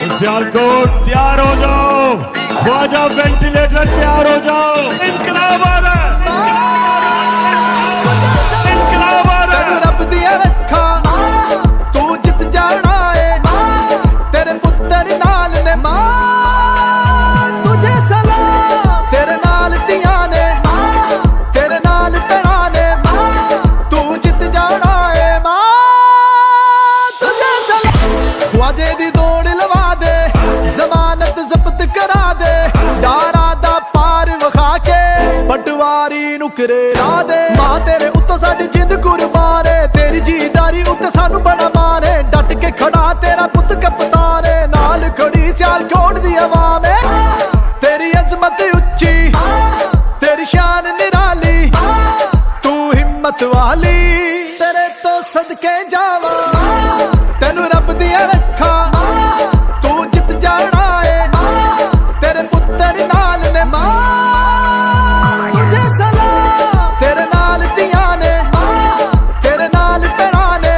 सियालकोट तैयार हो जाओ, ख्वाजा वेंटिलेटर तैयार हो जाओ। इनकलाब आ रहा है, इनकलाब आ रहा है। रब दिया रखा तू जित जाना है, तेरे पुत्र नाल ने मां तुझे सलाम, तेरे नाल दिया ने तेरे नाल तना ने तू जित जाना है मां तुझे सलाम। ख्वाजे दी दौड़ लवा दे, जमानत जब्त करा दे, डारा दा पार विखा के पटवारी नुकरे ला दे। मां तेरे उत्तों साडी जिंद कुर्बान है, तेरी जीदारी उत्ते सानू बड़ा मान है। डट के खड़ा तेरा पुत कप्तान है, नाल खड़ी सियालकोट दी अवाम है। तेरी अजमत उच्ची, तेरी शान निराली, तू हिम्मत वाली, तेरे तो सदके जावा, तेनू रब दिया रखा तू जित जाना है, तेरे पुत्र नाल ने मां तुझे सलाम, तेरे नाल दिया ने तेरे नाल तना ने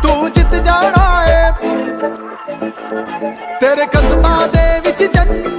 तू जित जाना है। तेरे कदमां दे विच जन्नत